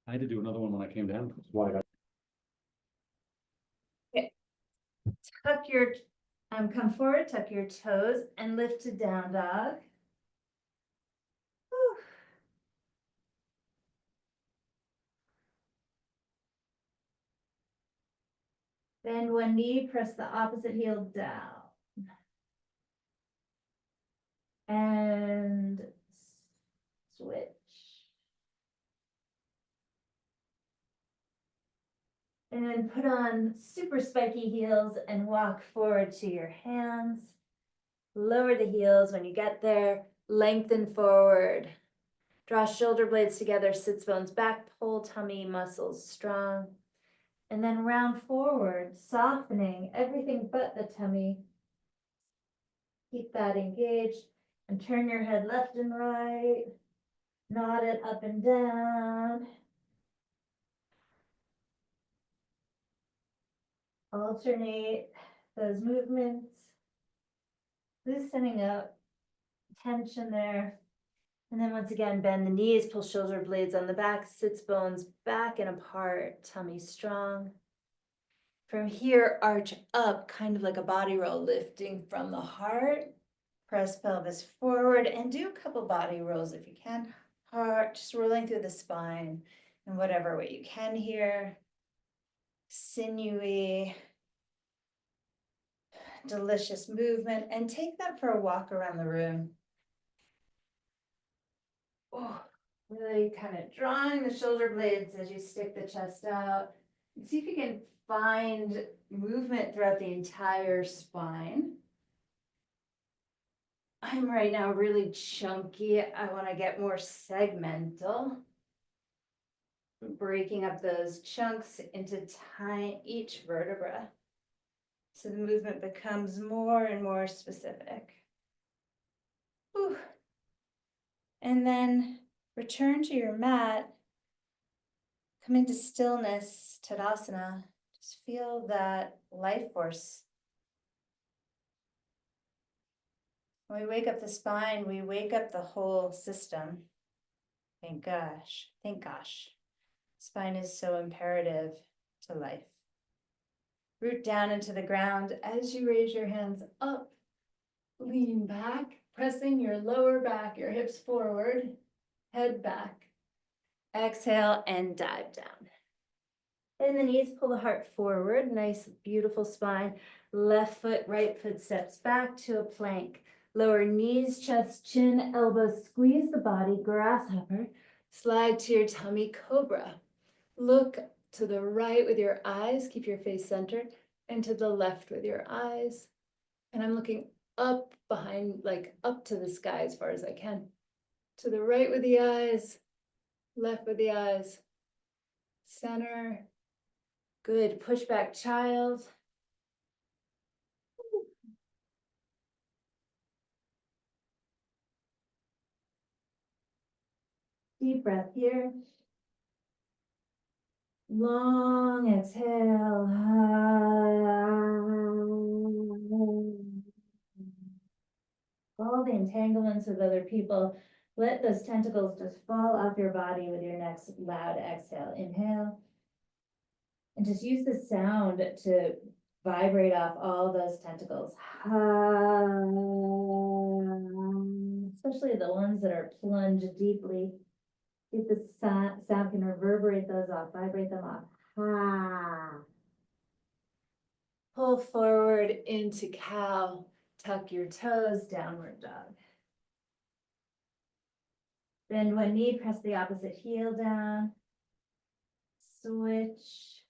I had to do another one when I came down. It's wide. Tuck your, come forward, tuck your toes and lift to down dog. Whew. Bend one knee, press the opposite heel down. And switch. And then put on super spiky heels and walk forward to your hands. Lower the heels when you get there, lengthen forward. Draw shoulder blades together, sits bones back, pull tummy muscles strong. And then round forward, softening everything but the tummy. Keep that engaged and turn your head left and right. Nod it up and down. Alternate those movements. Loosening up, tension there. And then once again, bend the knees, pull shoulder blades on the back, sits bones back and apart, tummy strong. From here, arch up, kind of like a body roll, lifting from the heart. Press pelvis forward and do a couple body rolls if you can. Heart, just rolling through the spine in whatever way you can here. Sinewy, delicious movement, and take that for a walk around the room. Oh, really kind of drawing the shoulder blades as you stick the chest out. And see if you can find movement throughout the entire spine. I'm right now really chunky. I want to get more segmental. Breaking up those chunks into each vertebra. So the movement becomes more and more specific. Whew. And then return to your mat. Come into stillness, Tadasana. Just feel that life force. When we wake up the spine, we wake up the whole system. Thank gosh, thank gosh. Spine is so imperative to life. Root down into the ground as you raise your hands up. Lean back, pressing your lower back, your hips forward, head back. Exhale and dive down. Bend the knees, pull the heart forward, nice, beautiful spine. Left foot, right foot steps back to a plank. Lower knees, chest, chin, elbows, squeeze the body, grasshopper. Slide to your tummy, cobra. Look to the right with your eyes, keep your face centered, and to the left with your eyes. And I'm looking up behind, like up to the sky as far as I can. To the right with the eyes, left with the eyes. Center. Good. Push back, child. Deep breath here. Long exhale. All the entanglements with other people. Let those tentacles just fall off your body with your next loud exhale. Inhale. And just use the sound to vibrate off all those tentacles. Especially the ones that are plunged deeply. See if the sound can reverberate those off, vibrate them off. Pull forward into cow. Tuck your toes, downward dog. Bend one knee, press the opposite heel down. Switch.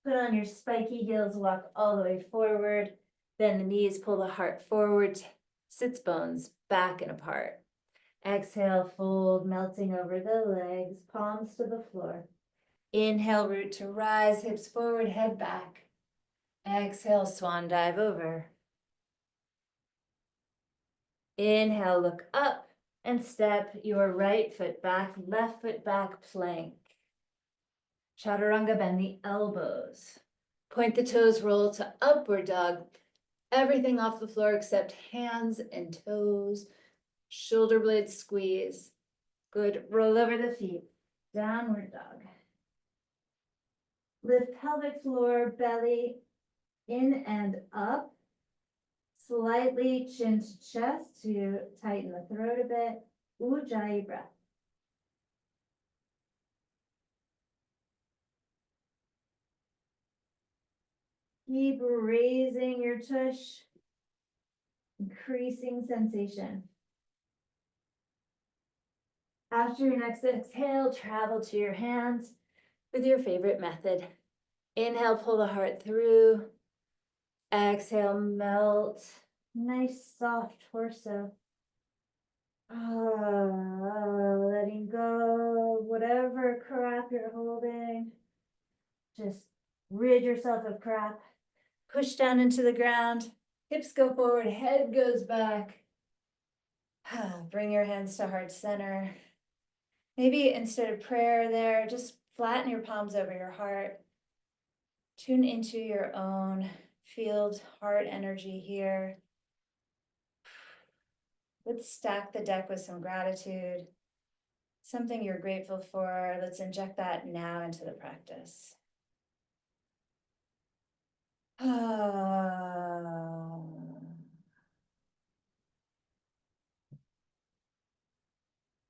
Put on your spiky heels, walk all the way forward. Bend the knees, pull the heart forward. Sits bones back and apart. Exhale, fold, melting over the legs, palms to the floor. Inhale, root to rise, hips forward, head back. Exhale, swan dive over. Inhale, look up and step your right foot back, left foot back, plank. Chaturanga, bend the elbows. Point the toes, roll to upward dog. Everything off the floor except hands and toes. Shoulder blades squeeze. Good. Roll over the feet. downward dog. Lift pelvic floor, belly in and up. Slightly chin to chest to tighten the throat a bit. Ujjayi breath. Keep raising your tush, increasing sensation. After your next exhale, travel to your hands with your favorite method. Inhale, pull the heart through. Exhale, melt. Nice soft torso. Letting go of whatever crap you're holding. Just rid yourself of crap. Push down into the ground. Hips go forward, head goes back. Bring your hands to heart center. Maybe instead of prayer there, just flatten your palms over your heart. Tune into your own field heart energy here. Let's stack the deck with some gratitude. Something you're grateful for. Let's inject that now into the practice.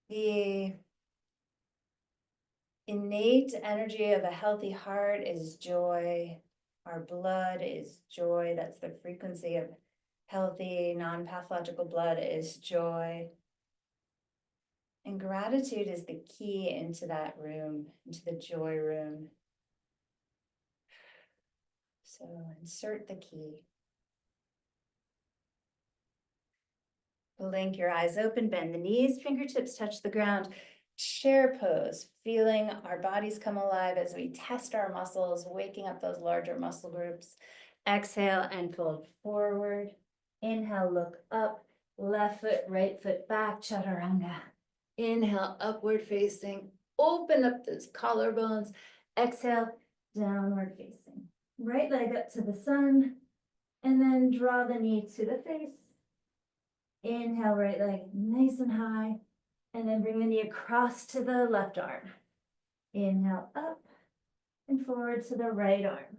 The innate energy of a healthy heart is joy. Our blood is joy. That's the frequency of healthy, non-pathological blood is joy. And gratitude is the key into that room, into the joy room. So insert the key. Blink your eyes open, bend the knees, fingertips touch the ground. Chair pose, feeling our bodies come alive as we test our muscles, waking up those larger muscle groups. Exhale and fold forward. Inhale, look up, left foot, right foot back, chaturanga. Inhale, upward facing, open up those collarbones. Exhale, downward facing. Right leg up to the sun, and then draw the knee to the face. Inhale, right leg nice and high, and then bring the knee across to the left arm. Inhale, up and forward to the right arm.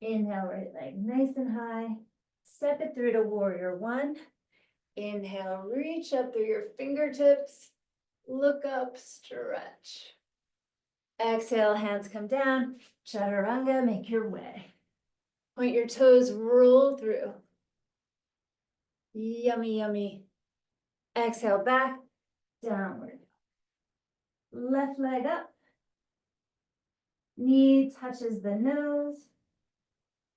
Inhale, right leg nice and high. Step it through to warrior one. Inhale, reach up through your fingertips. Look up, stretch. Exhale, hands come down. Chaturanga, make your way. Point your toes, roll through. Yummy, yummy. Exhale, back, downward. Left leg up. Knee touches the nose,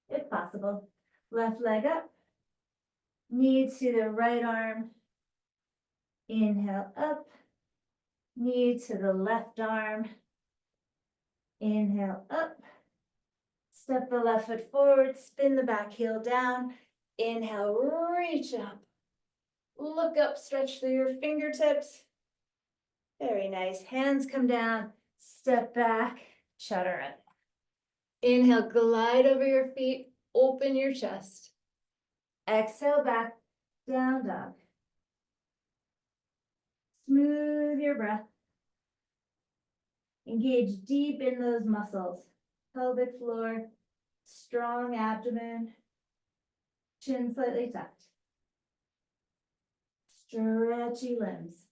if possible. Left leg up. Knee to the right arm. Inhale, up. Knee to the left arm. Inhale, up. Step the left foot forward, spin the back heel down. Inhale, reach up. Look up, stretch through your fingertips. Very nice. Hands come down, step back, chaturanga. Inhale, glide over your feet, open your chest. Exhale, back, down dog. Smooth your breath. Engage deep in those muscles. Pelvic floor, strong abdomen, chin slightly tucked. Stretchy limbs.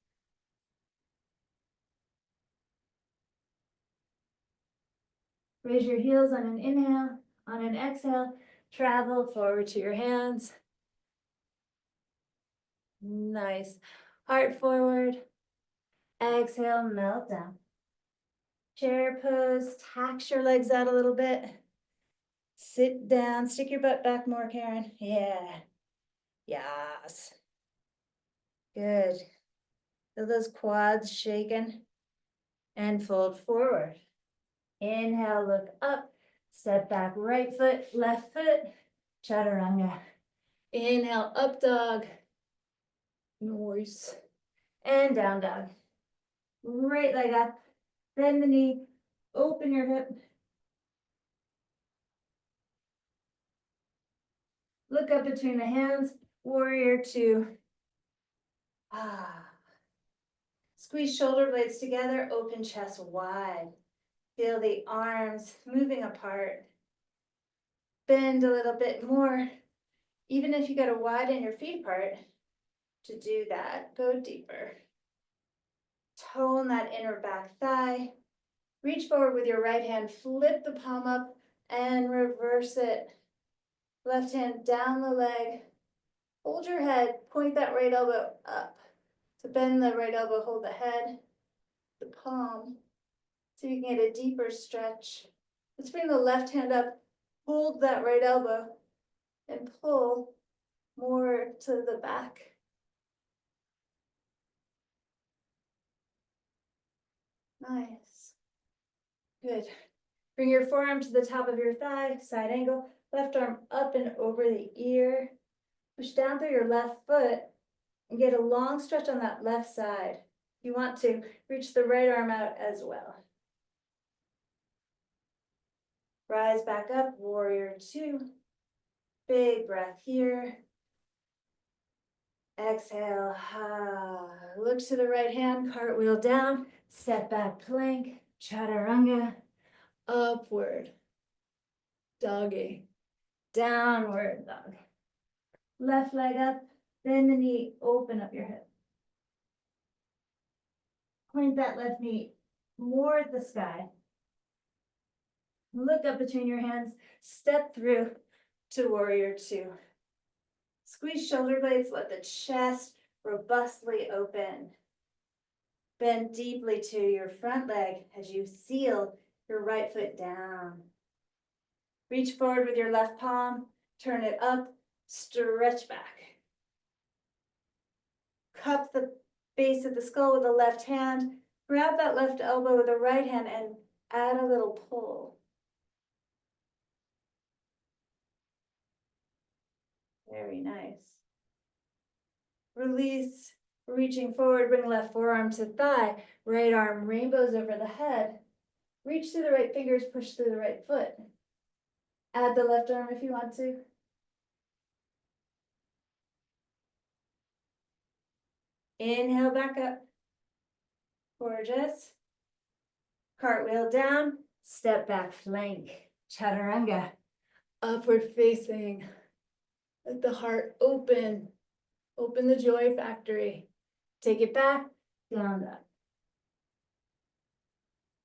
Raise your heels on an inhale, on an exhale, travel forward to your hands. Nice. Heart forward. Exhale, melt down. Chair pose, tax your legs out a little bit. Sit down, stick your butt back more, Karen. Yeah. Yes. Good. Feel those quads shaking. And fold forward. Inhale, look up. Step back, right foot, left foot. Chaturanga. Inhale, up dog. Nice. And down dog. Right leg up. Bend the knee. Open your hip. Look up between the hands. Warrior two. Squeeze shoulder blades together, open chest wide. Feel the arms moving apart. Bend a little bit more. Even if you gotta widen your feet apart, to do that, go deeper. Tone that inner back thigh. Reach forward with your right hand, flip the palm up and reverse it. Left hand down the leg. Hold your head, point that right elbow up. So bend the right elbow, hold the head, the palm, so you can get a deeper stretch. Let's bring the left hand up, hold that right elbow, and pull more to the back. Nice. Good. Bring your forearm to the top of your thigh, side angle, left arm up and over the ear. Push down through your left foot and get a long stretch on that left side. If you want to, reach the right arm out as well. Rise back up, warrior two. Big breath here. Exhale, look to the right hand, cartwheel down, step back plank, chaturanga, upward, doggy, downward dog. Left leg up, bend the knee, open up your hip. Point that left knee more at the sky. Look up between your hands, step through to warrior two. Squeeze shoulder blades, let the chest robustly open. Bend deeply to your front leg as you seal your right foot down. Reach forward with your left palm, turn it up, stretch back. Cup the base of the skull with the left hand, grab that left elbow with the right hand and add a little pull. Very nice. Release, reaching forward, bring left forearm to thigh, right arm rainbows over the head. Reach through the right fingers, push through the right foot. Add the left arm if you want to. Inhale back up. Gorgeous. Cartwheel down, step back plank, chaturanga. Upward facing. Let the heart open. Open the joy factory. Take it back, down dog.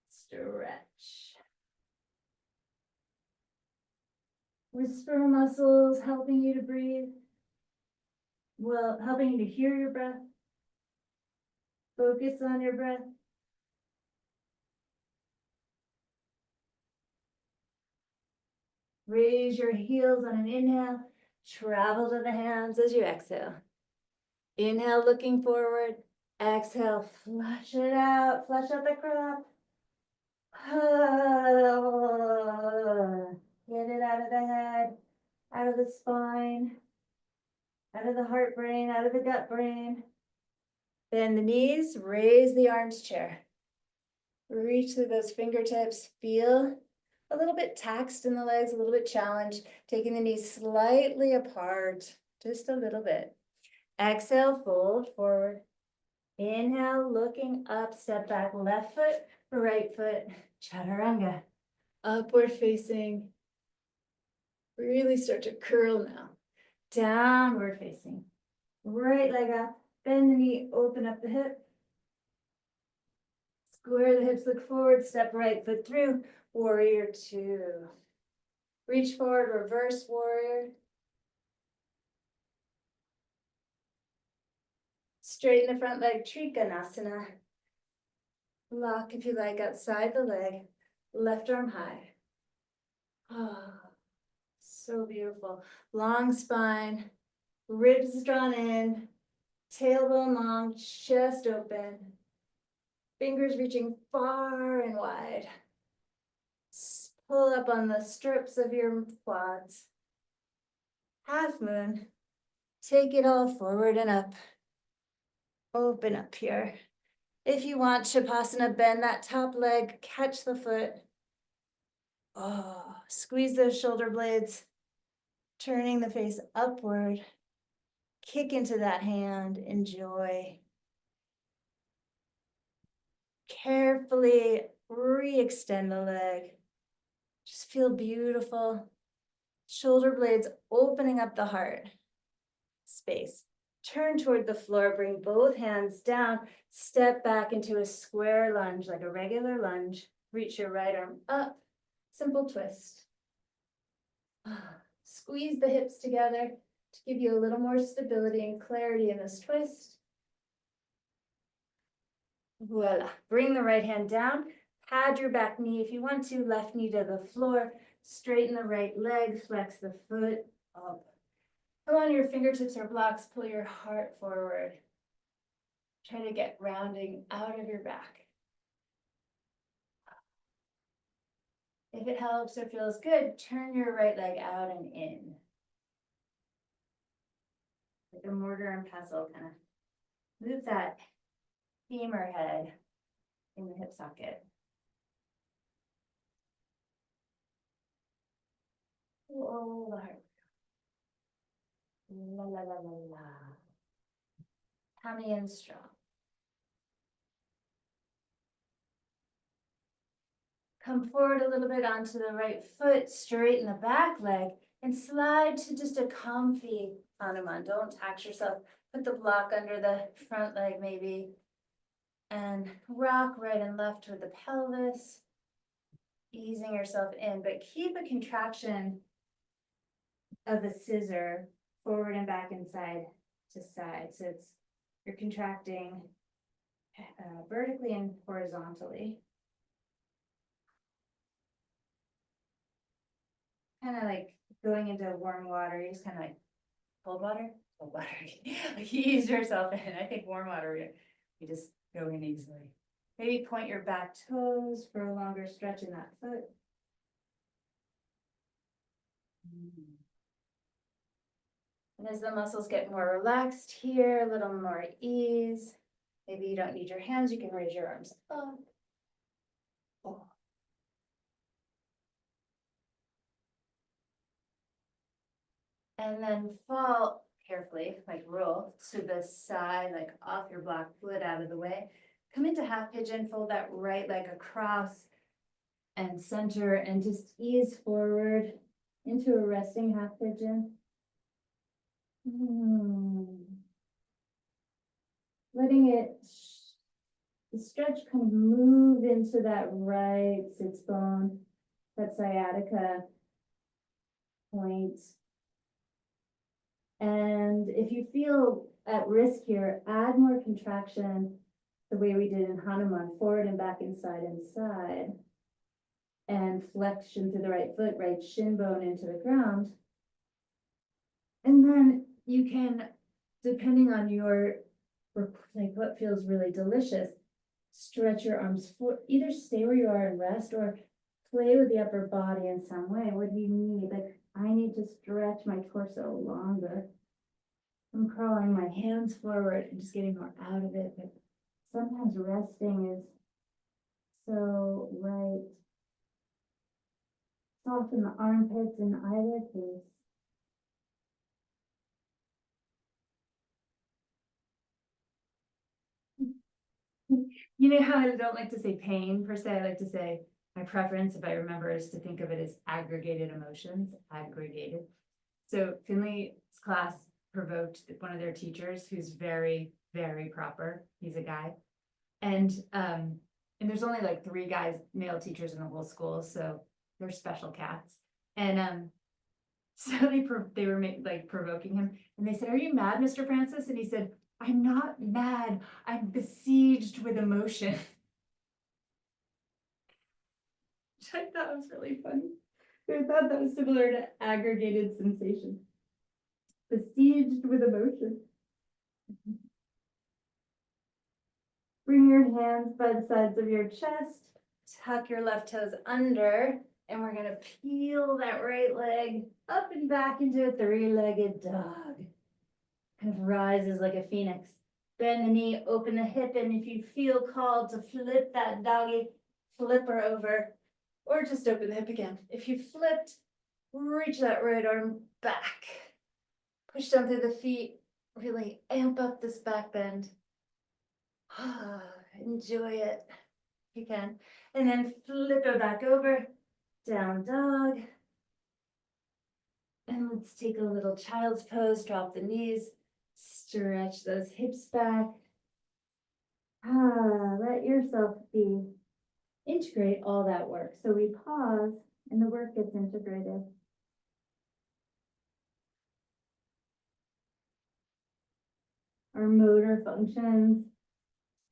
Stretch. Whisper muscles helping you to breathe. Well, helping you to hear your breath. Focus on your breath. Raise your heels on an inhale. Travel to the hands as you exhale. Inhale, looking forward. Exhale, flush it out. Flush out the crap. Get it out of the head, out of the spine, out of the heart brain, out of the gut brain. Bend the knees, raise the arms chair. Reach through those fingertips. Feel a little bit taxed in the legs, a little bit challenged. Taking the knees slightly apart, just a little bit. Exhale, fold forward. Inhale, looking up, step back, left foot, right foot, chaturanga. Upward facing. Really start to curl now. Downward facing. Right leg up, bend the knee, open up the hip. Square the hips, look forward, step right foot through, warrior two. Reach forward, reverse warrior. Straighten the front leg, Trikonasana. Lock if you like outside the leg, left arm high. Oh, so beautiful. Long spine, ribs drawn in, tailbone long, chest open. Fingers reaching far and wide. Pull up on the strips of your quads. Half moon. Take it all forward and up. Open up here. If you want, Shavasana, bend that top leg, catch the foot. Oh, squeeze those shoulder blades. Turning the face upward. Kick into that hand, enjoy. Carefully re-extend the leg. Just feel beautiful. Shoulder blades opening up the heart space. Turn toward the floor, bring both hands down, step back into a square lunge, like a regular lunge. Reach your right arm up, simple twist. Squeeze the hips together to give you a little more stability and clarity in this twist. Voila. Bring the right hand down, pad your back knee if you want to, left knee to the floor, straighten the right leg, flex the foot up. Come on your fingertips or blocks, pull your heart forward. Try to get rounding out of your back. If it helps or feels good, turn your right leg out and in. Like a mortar and pestle, kind of move that femur head in the hip socket. Oh, the heart. La la la la la. Tummy in strong. Come forward a little bit onto the right foot, straighten the back leg, and slide to just a comfy Hanuman. Don't tax yourself. Put the block under the front leg maybe. And rock right and left with the pelvis. Easing yourself in, but keep a contraction of a scissor forward and back and side to side. So you're contracting vertically and horizontally. Kind of like going into warm water. You just kind of like cold water, cold water. Like you ease yourself in. I think warm water, you just go in easily. Maybe point your back toes for a longer stretch in that foot. And as the muscles get more relaxed here, a little more ease. Maybe you don't need your hands, you can raise your arms up. Oh. And then fall carefully, like roll to the side, like off your block foot out of the way. Come into half pigeon, fold that right leg across and center and just ease forward into a resting half pigeon. Letting it, the stretch kind of move into that right sits bone, that sciatica point. And if you feel at risk here, add more contraction the way we did in Hanuman, forward and back, inside, inside. And flexion through the right foot, right shin bone into the ground. And then you can, depending on your, like what feels really delicious, stretch your arms for either stay where you are and rest or play with the upper body in some way. What do you need? Like I need to stretch my torso longer. I'm crawling my hands forward and just getting more out of it. But sometimes resting is so right. Soften the armpits in either case. You know how I don't like to say pain per se, I like to say my preference, if I remember, is to think of it as aggregated emotions, aggregated. So Finley's class provoked one of their teachers who's very, very proper. He's a guy. And there's only like 3 guys, male teachers in the whole school, so they're special cats. And so they were like provoking him, and they said, "Are you mad, Mr. Francis?" And he said, "I'm not mad. I'm besieged with emotion." Which I thought was really funny. I thought that was similar to aggregated sensation. Besieged with emotion. Bring your hands by the sides of your chest. Tuck your left toes under. And we're going to peel that right leg up and back into a 3-legged dog. Kind of rises like a phoenix. Bend the knee, open the hip, and if you feel called to flip that doggy, flip her over, or just open the hip again. If you flipped, reach that right arm back. Push down through the feet, really amp up this back bend. Enjoy it. you can. And then flip it back over, down dog. And let's take a little child's pose, drop the knees, stretch those hips back. Let yourself integrate all that work. So we pause and the work gets integrated. Our motor functions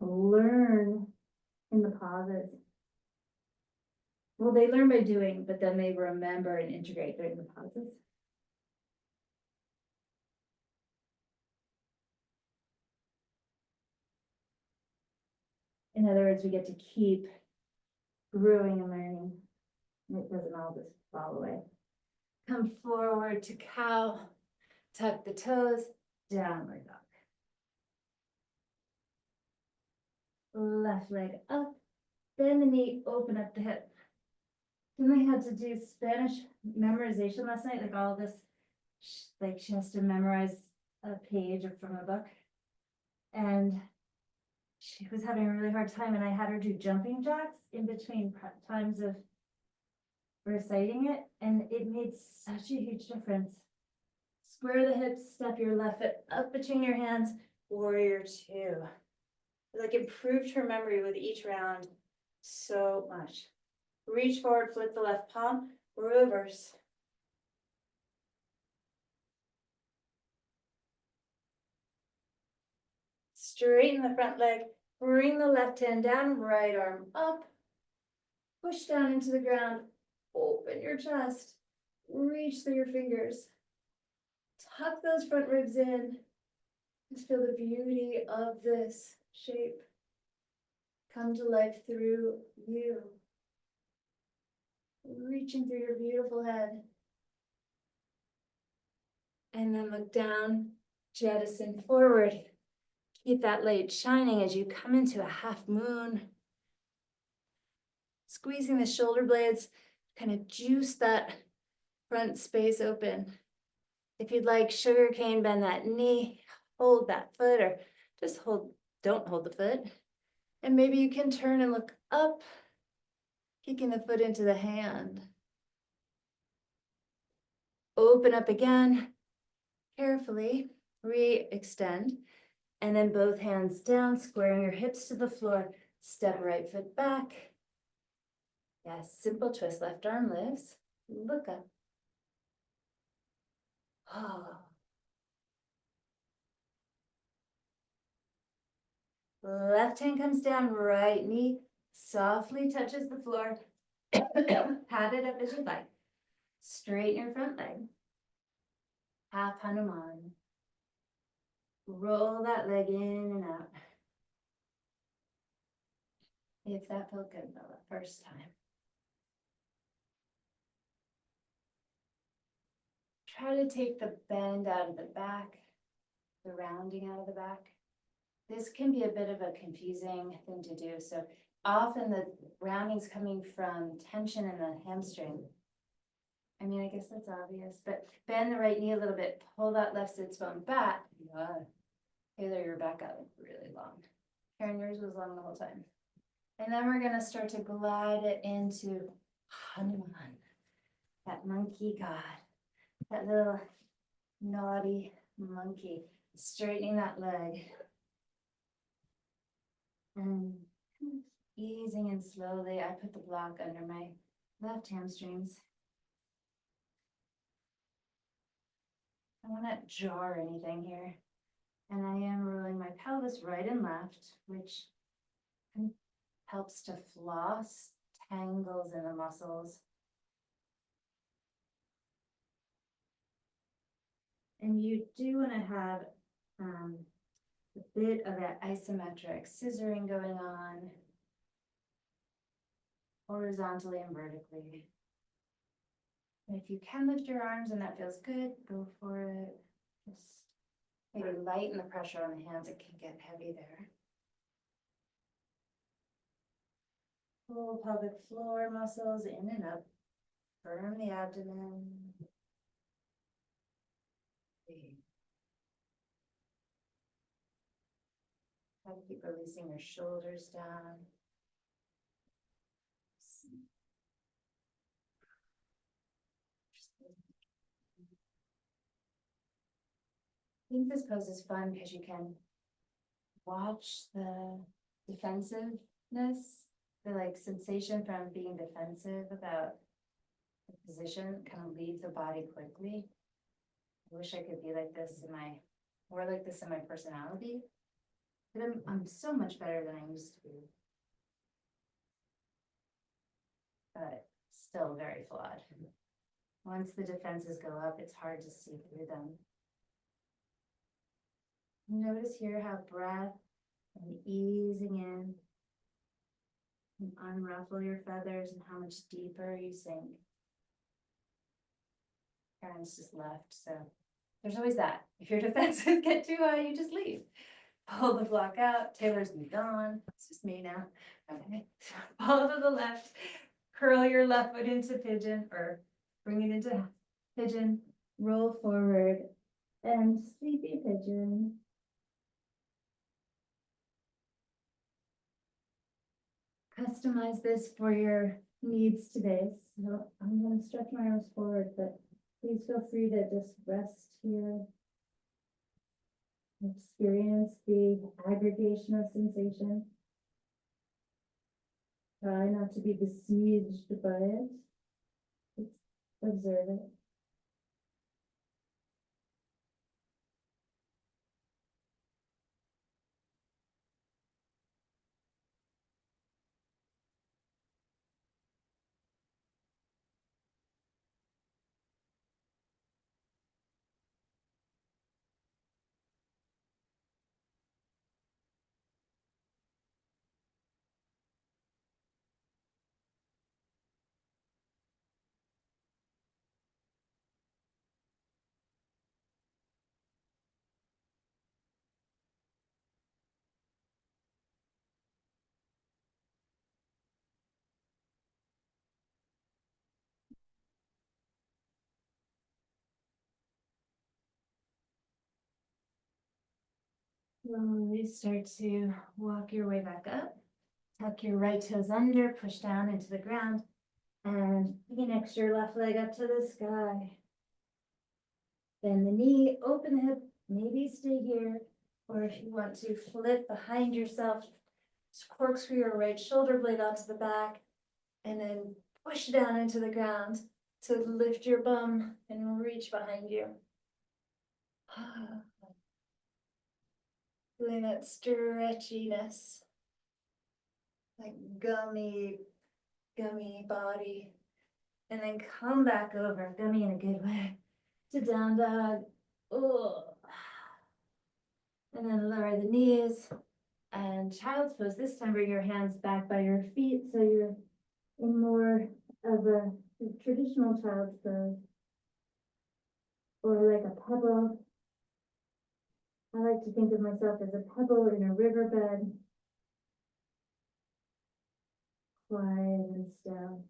learn in the pauses. Well, they learn by doing, but then they remember and integrate during the pauses. In other words, we get to keep growing and learning. And it doesn't all just fall away. Come forward to cow, tuck the toes, downward dog. Left leg up, bend the knee, open up the hip. Then I had to do Spanish memorization last night, like all this, like she has to memorize a page from a book. And she was having a really hard time, and I had her do jumping jacks in between times of reciting it, and it made such a huge difference. Square the hips, step your left foot up between your hands, warrior two. Like improved her memory with each round so much. Reach forward, flip the left palm, reverse. Straighten the front leg, bring the left hand down, right arm up. Push down into the ground, open your chest, reach through your fingers. Tuck those front ribs in. Just feel the beauty of this shape come to life through you. Reaching through your beautiful head. And then look down, jettison forward. Keep that light shining as you come into a half moon. Squeezing the shoulder blades, kind of juice that front space open. If you'd like, sugar cane, bend that knee, hold that foot, or just don't hold the foot. And maybe you can turn and look up, kicking the foot into the hand. Open up again, carefully, re-extend, and then both hands down, squaring your hips to the floor, step right foot back. Yes, simple twist, left arm lifts, look up. Oh. Left hand comes down, right knee softly touches the floor. Pat it up as you like. Straighten your front leg. Half Hanuman. Roll that leg in and out. If that felt good though, the first time. Try to take the bend out of the back, the rounding out of the back. This can be a bit of a confusing thing to do. So often the rounding's coming from tension in the hamstring. I mean, I guess that's obvious, but bend the right knee a little bit, pull that left sits bone back. Taylor, your back got like really long. Karen, yours was long the whole time. And then we're gonna start to glide it into Hanuman, that monkey god, that little naughty monkey, straightening that leg. And easing in slowly, I put the block under my left hamstrings. I don't want to jar anything here. And I am rolling my pelvis right and left, which helps to floss tangles in the muscles. And you do want to have a bit of that isometric scissoring going on, horizontally and vertically. And if you can lift your arms and that feels good, go for it. Just maybe lighten the pressure on the hands. It can get heavy there. Pull pelvic floor muscles in and up. Firm the abdomen. Try to keep releasing your shoulders down. I think this pose is fun because you can watch the defensiveness, the like sensation from being defensive about the position kind of leave the body quickly. I wish I could be like this in my, more like this in my personality. But I'm so much better than I used to be. But still very flawed. Once the defenses go up, it's hard to see through them. Notice here how breath and easing in and unruffle your feathers and how much deeper you sink. Karen's just left, so there's always that. If your defenses get too high, you just leave. Pull the block out. Taylor's been gone. It's just me now. Okay. Pull to the left. Curl your left foot into pigeon or bring it into pigeon. Roll forward and sleepy pigeon. Customize this for your needs today. So I'm going to stretch my arms forward, but please feel free to just rest here. Experience the aggregation of sensation. Try not to be besieged by it. Just observe it. Slowly start to walk your way back up. Tuck your right toes under, push down into the ground, and phoenix your left leg up to the sky. Bend the knee, open the hip, maybe stay here, or if you want to flip behind yourself, just corkscrew your right shoulder blade onto the back, and then push down into the ground to lift your bum and reach behind you. Feeling that stretchiness, like gummy body. And then come back over, gummy in a good way, to down dog. Oh. And then lower the knees and child's pose. This time bring your hands back by your feet so you're in more of a traditional child's pose. Or like a pebble. I like to think of myself as a pebble in a riverbed. Quiet and still.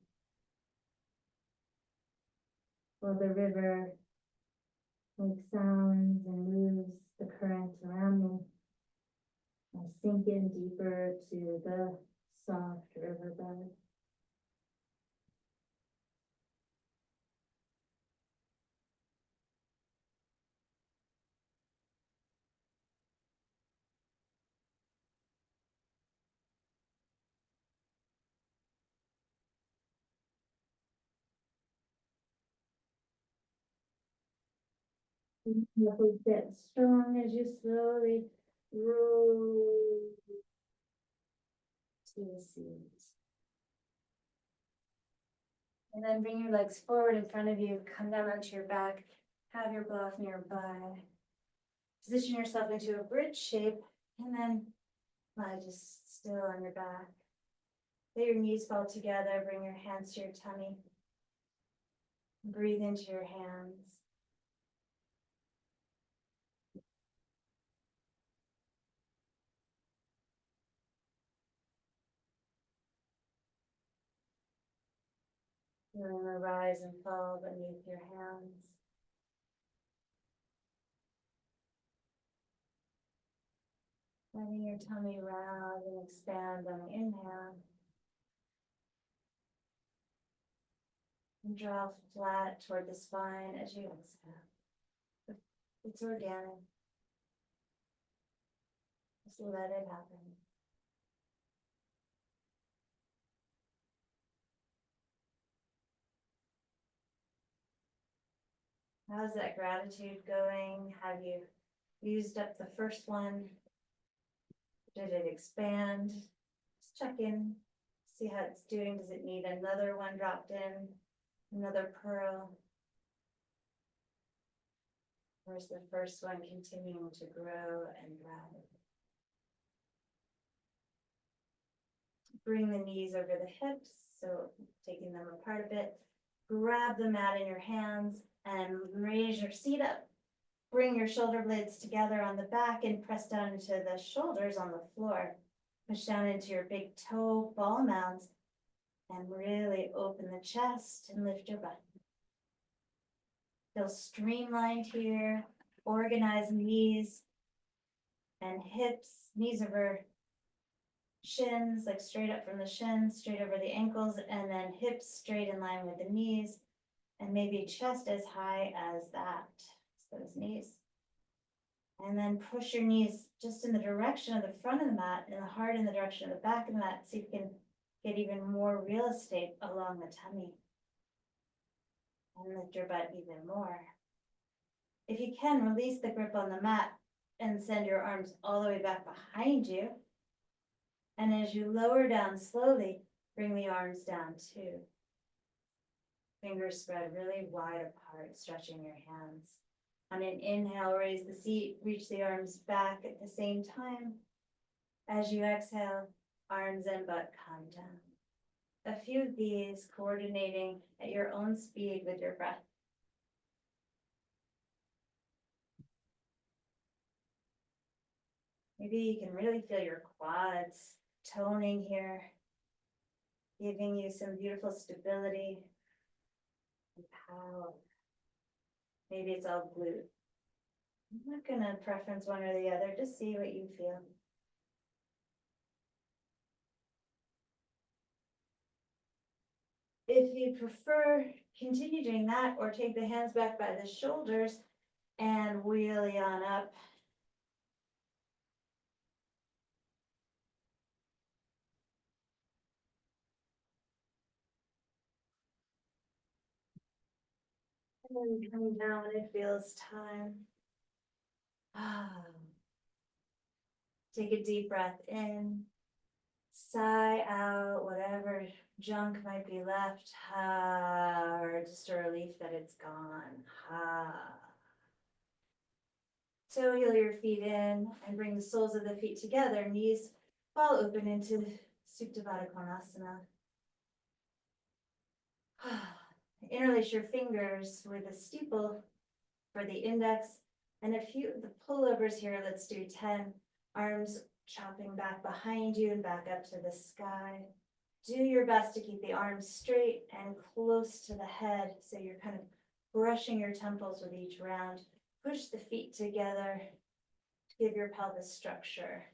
While the river makes sounds and moves the current around me. I sink in deeper to the soft riverbed. Knuckles get strong as you slowly roll to the seat. And then bring your legs forward in front of you, come down onto your back, have your block nearby. Position yourself into a bridge shape, and then lie just still on your back. Let your knees fall together, bring your hands to your tummy. Breathe into your hands. Feeling the rise and fall beneath your hands. Letting your tummy round and expand on the inhale. And draw flat toward the spine as you exhale. It's organic. Just let it happen. How's that gratitude going? Have you used up the first one? Did it expand? Just check in, see how it's doing. Does it need another one dropped in? Another pearl? Or is the first one continuing to grow and grow? Bring the knees over the hips, so taking them apart a bit. Grab the mat in your hands and raise your seat up. Bring your shoulder blades together on the back and press down into the shoulders on the floor. Push down into your big toe ball mounds and really open the chest and lift your butt. Feel streamlined here. Organize knees and hips, knees over shins, like straight up from the shins, straight over the ankles, and then hips straight in line with the knees, and maybe chest as high as that, those knees. And then push your knees just in the direction of the front of the mat and the heart in the direction of the back of the mat, so you can get even more real estate along the tummy. And lift your butt even more. If you can, release the grip on the mat and send your arms all the way back behind you. And as you lower down slowly, bring the arms down too. Fingers spread really wide apart, stretching your hands. On an inhale, raise the seat, reach the arms back at the same time. As you exhale, arms and butt come down. A few of these coordinating at your own speed with your breath. Maybe you can really feel your quads toning here, giving you some beautiful stability and power. Maybe it's all glute. I'm not gonna preference one or the other, just see what you feel. If you prefer, continue doing that or take the hands back by the shoulders and wheelie on up. And then come down when it feels time. Take a deep breath in. Sigh out whatever junk might be left, or just a relief that it's gone. So heel your feet in and bring the soles of the feet together, knees fall open into Supta Konasana. Interlace your fingers with a steeple for the index and a few of the pullovers here. Let's do 10. Arms chopping back behind you and back up to the sky. Do your best to keep the arms straight and close to the head, so you're kind of brushing your temples with each round. Push the feet together to give your pelvis structure.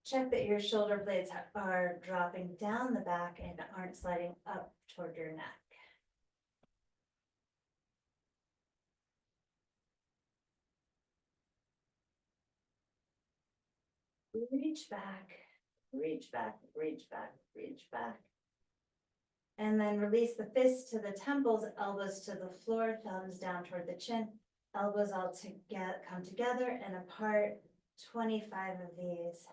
Check that your shoulder blades are dropping down the back and aren't sliding up toward your neck. Reach back, reach back, reach back, reach back. And then release the fists to the temples, elbows to the floor, thumbs down toward the chin. Elbows all come together and apart. 25 of these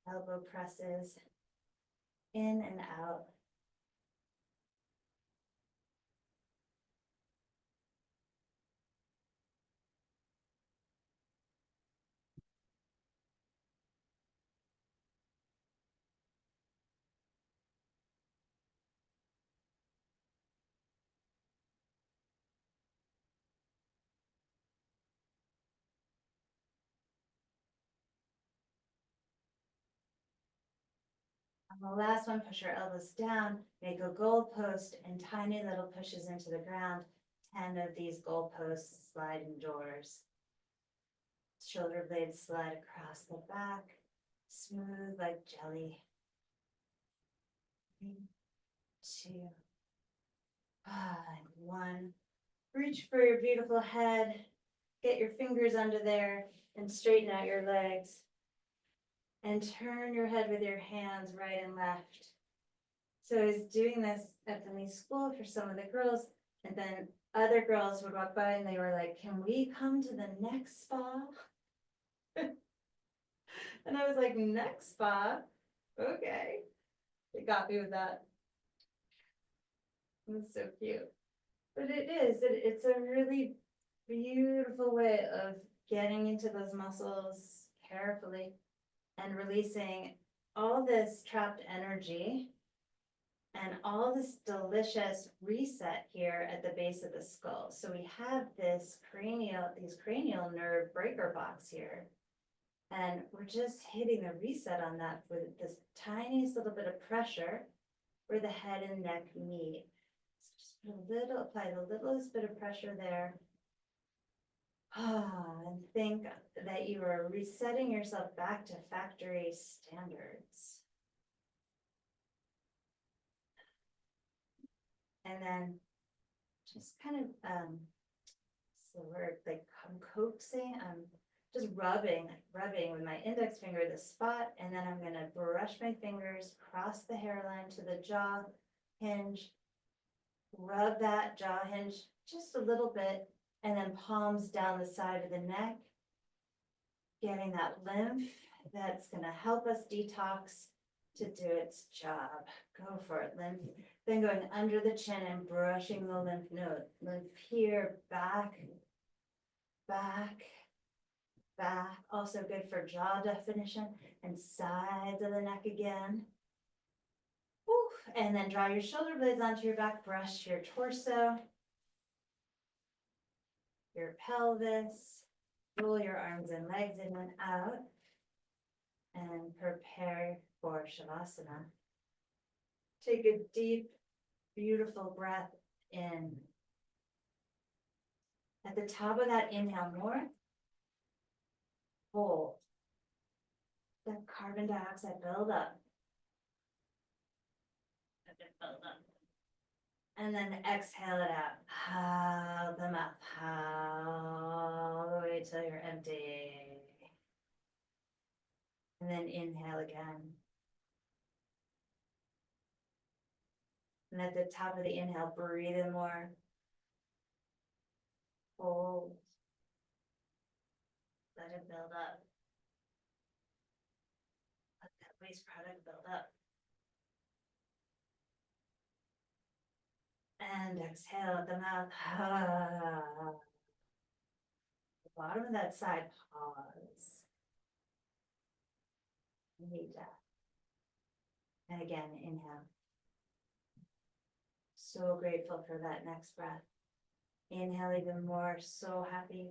elbow presses in and out. On the last one, push your elbows down, make a goalpost and tiny little pushes into the ground. 10 of these goalposts slide indoors. Shoulder blades slide across the back, smooth like jelly. 3, 2, And one. Reach for your beautiful head. Get your fingers under there and straighten out your legs. And turn your head with your hands right and left. So I was doing this at the school for some of the girls, and then other girls would walk by and they were like, "Can we come to the next spa?" And I was like, "Next spa? Okay." They got me with that. It was so cute. But it's a really beautiful way of getting into those muscles carefully and releasing all this trapped energy and all this delicious reset here at the base of the skull. So we have these cranial nerve breaker box here. And we're just hitting the reset on that with this tiniest little bit of pressure where the head and neck meet. So just apply the littlest bit of pressure there. And think that you are resetting yourself back to factory standards. And then just kind of, what's the word, like I'm coaxing, just rubbing with my index finger the spot, and then I'm gonna brush my fingers across the hairline to the jaw hinge, rub that jaw hinge just a little bit, and then palms down the side of the neck, getting that lymph that's gonna help us detox to do its job. Go for it, lymph. Then going under the chin and brushing the lymph node. Lymph here, back, back, back. Also good for jaw definition and sides of the neck again. Woo. And then draw your shoulder blades onto your back, brush your torso, your pelvis, roll your arms and legs in and out, and prepare for shavasana. Take a deep, beautiful breath in. At the top of that inhale, more. Hold. The carbon dioxide build up. Let it build up. And then exhale it out. Out the mouth. All the way till you're empty. And then inhale again. And at the top of the inhale, breathe in more. Hold. Let it build up. Let that waste product build up. And exhale at the mouth. The bottom of that side, pause. Need that. And again, inhale. So grateful for that next breath. Inhale even more. So happy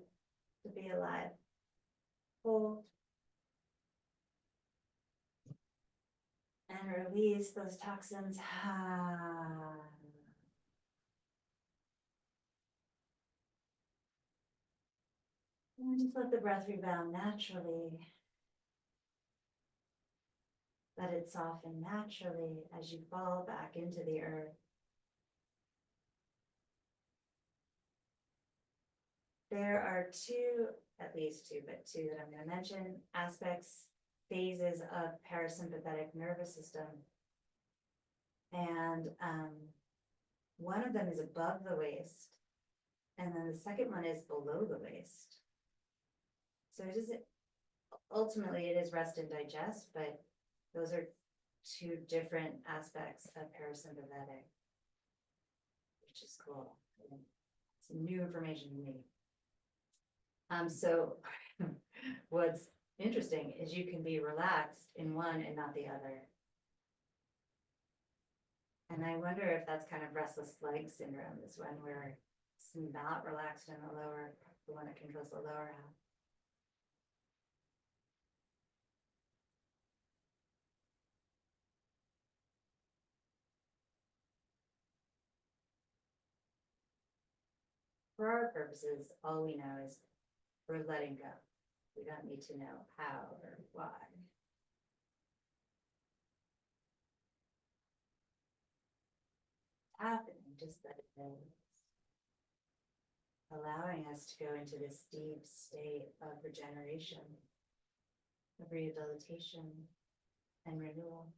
to be alive. Hold. And release those toxins. And just let the breath rebound naturally. Let it soften naturally as you fall back into the earth. There are at least two that I'm going to mention, phases of parasympathetic nervous system. And one of them is above the waist, and then the second one is below the waist. So ultimately it is rest and digest, but those are two different aspects of parasympathetic, which is cool. It's new information to me. So what's interesting is you can be relaxed in one and not the other. And I wonder if that's kind of restless leg syndrome, is when we're not relaxed in the one that controls the lower half. For our purposes, all we know is we're letting go. We don't need to know how or why. Happening. just that it is. Allowing us to go into this deep state of regeneration, of rehabilitation, and renewal.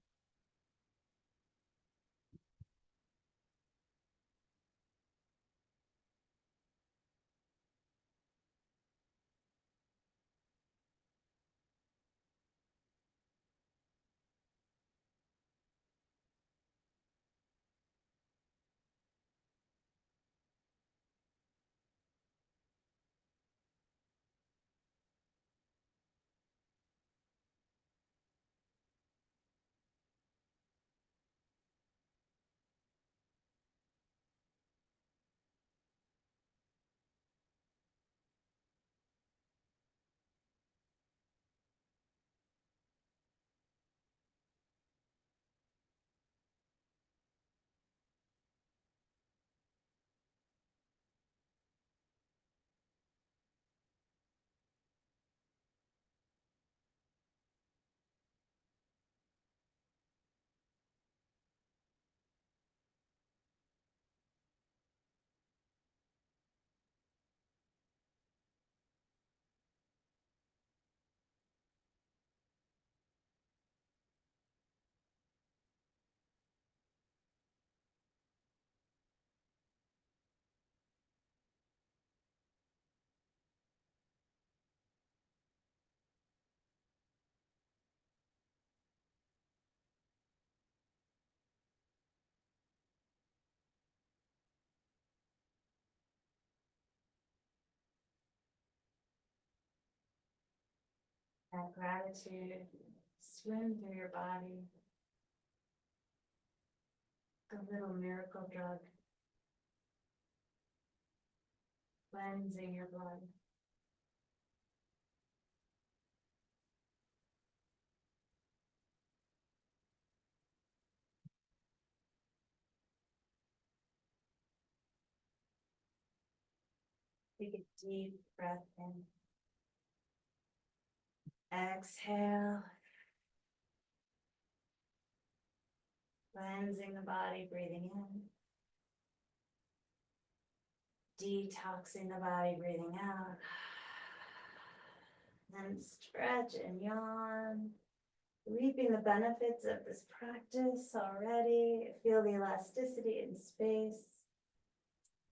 That gratitude swim through your body. A little miracle drug. Cleansing your blood. Take a deep breath in. Exhale. Cleansing the body, breathing in. Detoxing the body, breathing out. And stretch and yawn. Reaping the benefits of this practice already. Feel the elasticity in space.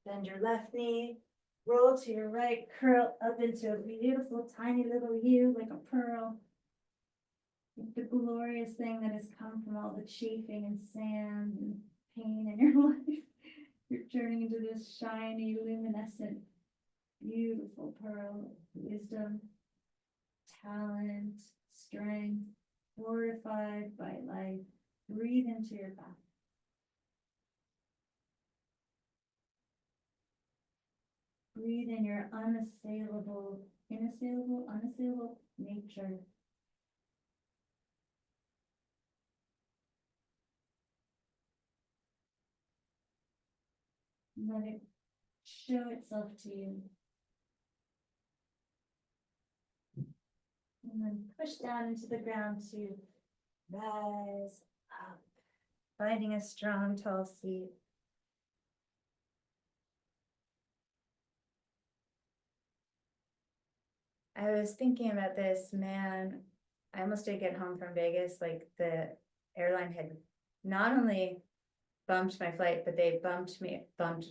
Bend your left knee. Roll to your right, curl up into a beautiful tiny little U like a pearl. The glorious thing that has come from all the chafing and sand and pain in your life. You're turning into this shiny, luminescent, beautiful pearl of wisdom, talent, strength, fortified by life. Breathe into your back. Breathe in your unassailable nature. Let it show itself to you. And then push down into the ground to rise up, finding a strong, tall seat. I was thinking about this, man. I almost did get home from Vegas. Like the airline had not only bumped my flight, but they bumped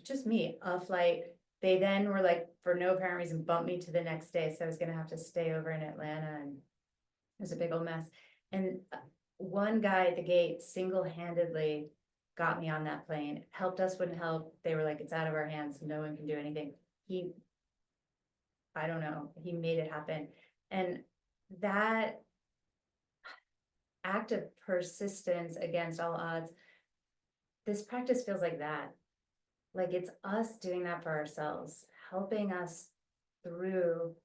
just me a flight. They then were like, for no apparent reason, bumped me to the next day. So I was gonna have to stay over in Atlanta, and it was a big old mess. And one guy at the gate single-handedly got me on that plane. Helped us, wouldn't help. They were like, it's out of our hands. No one can do anything. I don't know, he made it happen. And that act of persistence against all odds, this practice feels like that. Like it's us doing that for ourselves, helping us through,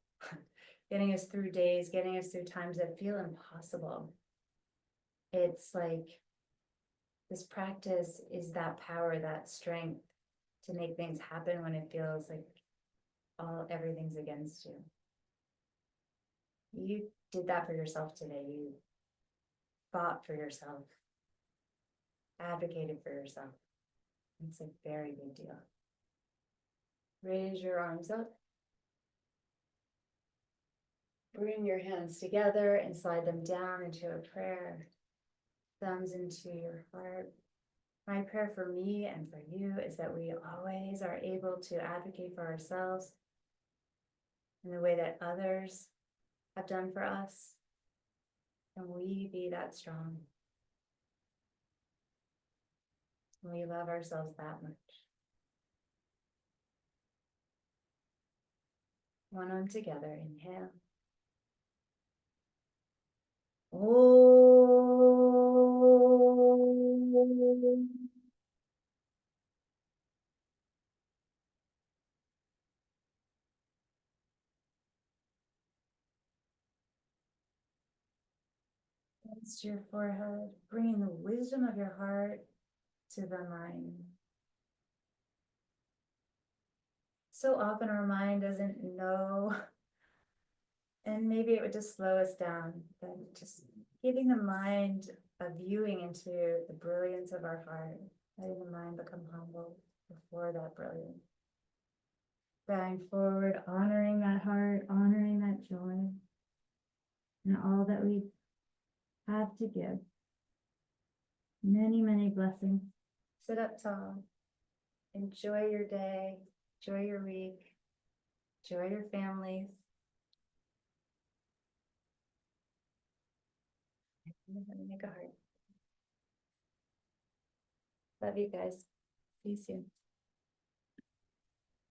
getting us through days, getting us through times that feel impossible. It's like this practice is that power, that strength to make things happen when it feels like everything's against you. You did that for yourself today. You fought for yourself, advocated for yourself. It's a very big deal. Raise your arms up. Bring your hands together and slide them down into a prayer. Thumbs into your heart. My prayer for me and for you is that we always are able to advocate for ourselves in the way that others have done for us. And we be that strong. We love ourselves that much. One arm together, inhale. Om. Against your forehead, bringing the wisdom of your heart to the mind. So often our mind doesn't know, and maybe it would just slow us down, but just giving the mind a viewing into the brilliance of our heart, letting the mind become humble before that brilliance. Bowing forward, honoring that heart, honoring that joy, and all that we have to give. Many, many blessings. Sit up tall. Enjoy your day. Enjoy your week. Enjoy your families. Let me make a heart. Love you guys. See you soon.